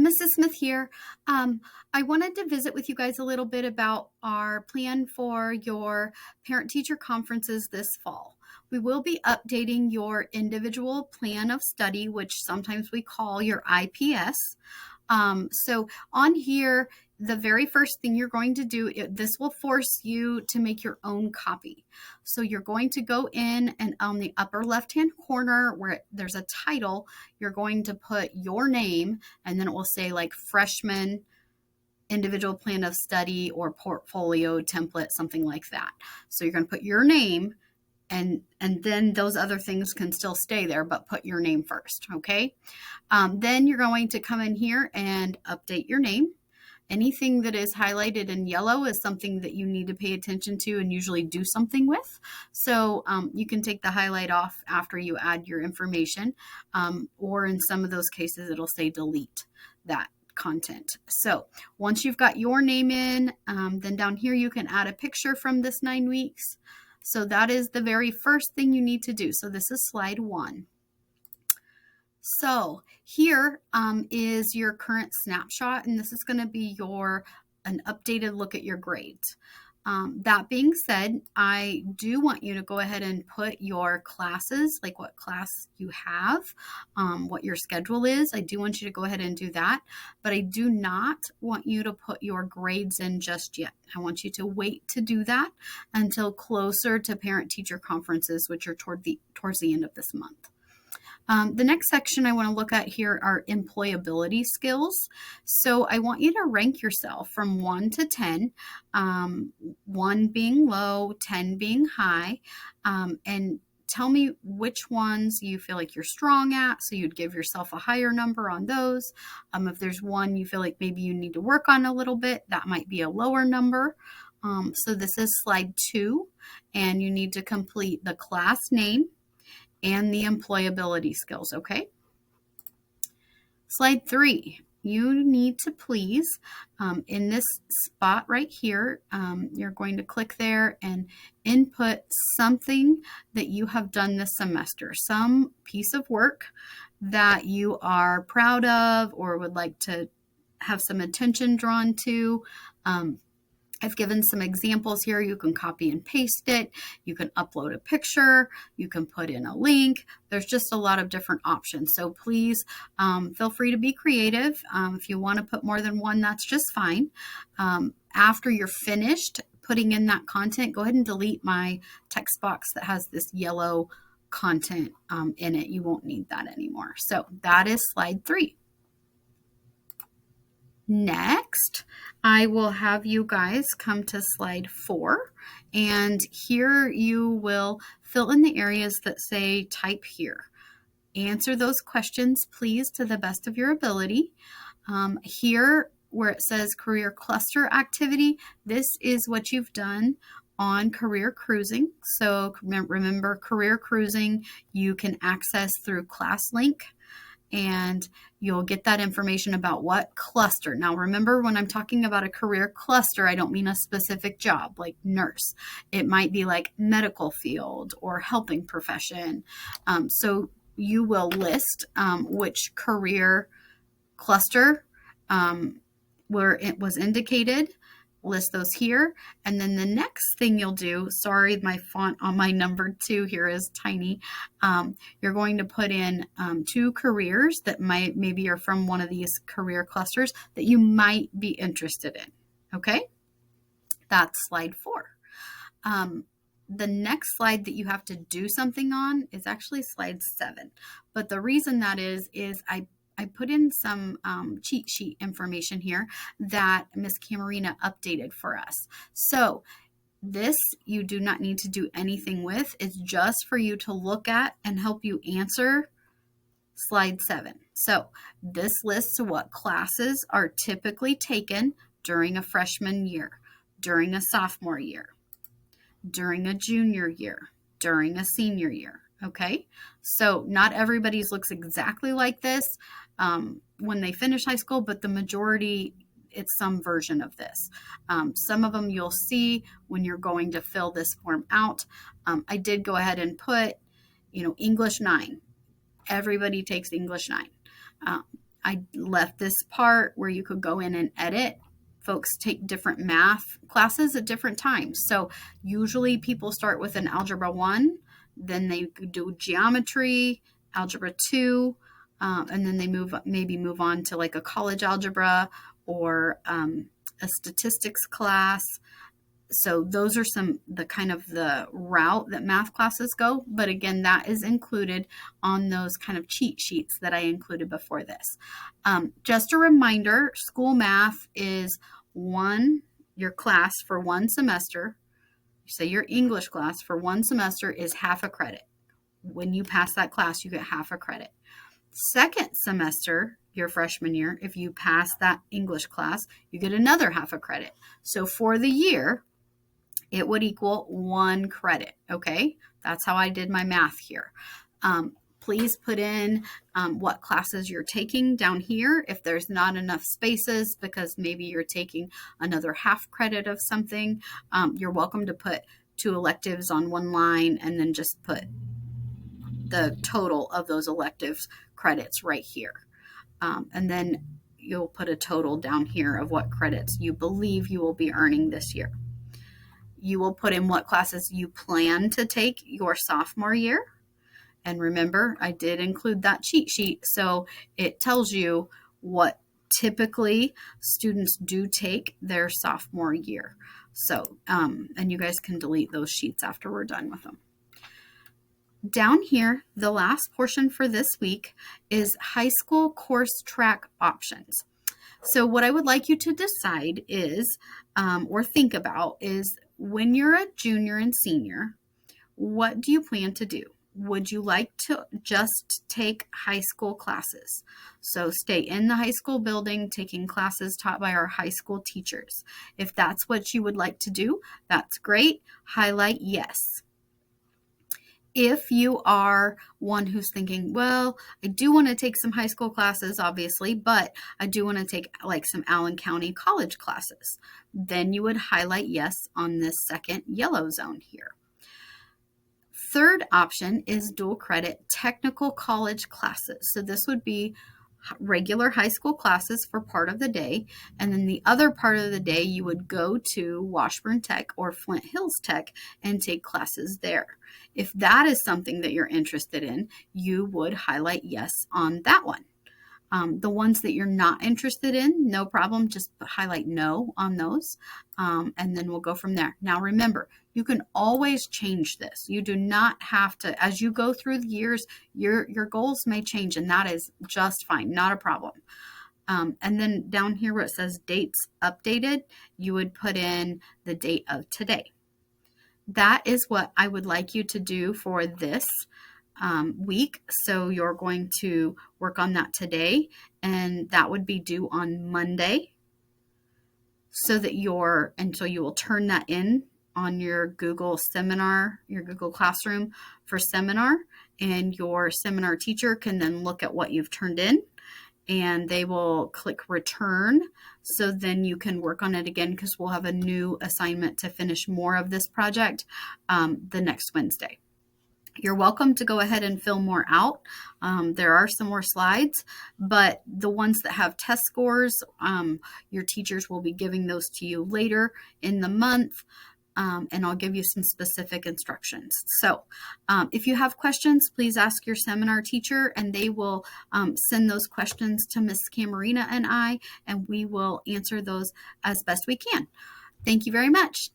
Mrs. Smith here. I wanted to visit with you guys a little bit about our plan for your parent-teacher conferences this fall. We will be updating your individual plan of study, which sometimes we call your IPS. So on here, the very first thing you're going to do, this will force you to make your own copy. So you're going to go in and on the upper left-hand corner where there's a title, you're going to put your name, and then it will say like freshman individual plan of study or portfolio template, something like that. So you're going to put your name, and then those other things can still stay there, but put your name first, okay? Then you're going to come in here and update your name. Anything that is highlighted in yellow is something that you need to pay attention to and usually do something with. So you can take the highlight off after you add your information, or in some of those cases, it'll say delete that content. So once you've got your name in, then down here you can add a picture from this 9 weeks. So that is the very first thing you need to do. So this is slide 1. So here is your current snapshot, and this is going to be an updated look at your grades. That being said, I do want you to go ahead and put your classes, like what class you have, what your schedule is. I do want you to go ahead and do that, but I do not want you to put your grades in just yet. I want you to wait to do that until closer to parent-teacher conferences, which are towards the end of this month. The next section I want to look at here are employability skills. So I want you to rank yourself from 1 to 10, 1 being low, 10 being high, and tell me which ones you feel like you're strong at. So you'd give yourself a higher number on those. If there's one you feel like maybe you need to work on a little bit, that might be a lower number. So this is slide 2, and you need to complete the class name and the employability skills, okay? Slide 3, you need to please, in this spot right here, you're going to click there and input something that you have done this semester, some piece of work that you are proud of or would like to have some attention drawn to. I've given some examples here. You can copy and paste it. You can upload a picture. You can put in a link. There's just a lot of different options. So please feel free to be creative. If you want to put more than one, that's just fine. After you're finished putting in that content, go ahead and delete my text box that has this yellow content in it. You won't need that anymore. So that is slide 3. Next, I will have you guys come to slide 4, and here you will fill in the areas that say type here. Answer those questions, please, to the best of your ability. Here, where it says career cluster activity, this is what you've done on career cruising. So remember, career cruising you can access through ClassLink, and you'll get that information about what cluster. Now, remember, when I'm talking about a career cluster, I don't mean a specific job like nurse. It might be like medical field or helping profession. So you will list which career cluster where it was indicated. List those here, and then the next thing you'll do, sorry, my font on my number 2 here is tiny. You're going to put in 2 careers that maybe are from one of these career clusters that you might be interested in. Okay, that's slide 4. The next slide that you have to do something on is actually slide 7, but the reason that is I put in some cheat sheet information here that Miss Camarina updated for us. So this you do not need to do anything with. It's just for you to look at and help you answer slide 7. So this lists what classes are typically taken during a freshman year, during a sophomore year, during a junior year, during a senior year. Okay, so not everybody's looks exactly like this when they finish high school, but the majority, it's some version of this. Some of them you'll see when you're going to fill this form out. I did go ahead and put, English 9. Everybody takes English 9. I left this part where you could go in and edit. Folks take different math classes at different times. So usually people start with an Algebra 1, then they do geometry, Algebra 2, and then they maybe move on to like a college algebra or a statistics class. So those are the kind of the route that math classes go. But again, that is included on those kind of cheat sheets that I included before this. Just a reminder, school math is your class for one semester. So your English class for one semester is half a credit. When you pass that class, you get half a credit. Second semester, your freshman year, if you pass that English class, you get another half a credit. So for the year, it would equal 1 credit, okay? That's how I did my math here. Please put in what classes you're taking down here if there's not enough spaces because maybe you're taking another half credit of something. You're welcome to put 2 electives on one line and then just put the total of those electives credits right here. And then you'll put a total down here of what credits you believe you will be earning this year. You will put in what classes you plan to take your sophomore year. And remember, I did include that cheat sheet, so it tells you what typically students do take their sophomore year. So, and you guys can delete those sheets after we're done with them. Down here, the last portion for this week is high school course track options. So what I would like you to decide is, or think about is, when you're a junior and senior, what do you plan to do? Would you like to just take high school classes? So stay in the high school building, taking classes taught by our high school teachers. If that's what you would like to do, that's great. Highlight yes. If you are one who's thinking, well, I do want to take some high school classes, obviously, but I do want to take like some Allen County College classes, then you would highlight yes on this second yellow zone here. Third option is dual credit technical college classes. So this would be regular high school classes for part of the day, and then the other part of the day you would go to Washburn Tech or Flint Hills Tech and take classes there. If that is something that you're interested in, you would highlight yes on that one. The ones that you're not interested in, no problem, just highlight no on those, and then we'll go from there. Now remember, you can always change this. You do not have to, as you go through the years, your goals may change, and that is just fine, not a problem. And then down here where it says dates updated, you would put in the date of today. That is what I would like you to do for this week. So you're going to work on that today, and that would be due on Monday, so that you will turn that in on your Google seminar, your Google Classroom for seminar, and your seminar teacher can then look at what you've turned in, and they will click return. So then you can work on it again, because we'll have a new assignment to finish more of this project the next Wednesday. You're welcome to go ahead and fill more out. There are some more slides, but the ones that have test scores, your teachers will be giving those to you later in the month, and I'll give you some specific instructions. So if you have questions, please ask your seminar teacher, and they will send those questions to Miss Camarina and I, and we will answer those as best we can. Thank you very much.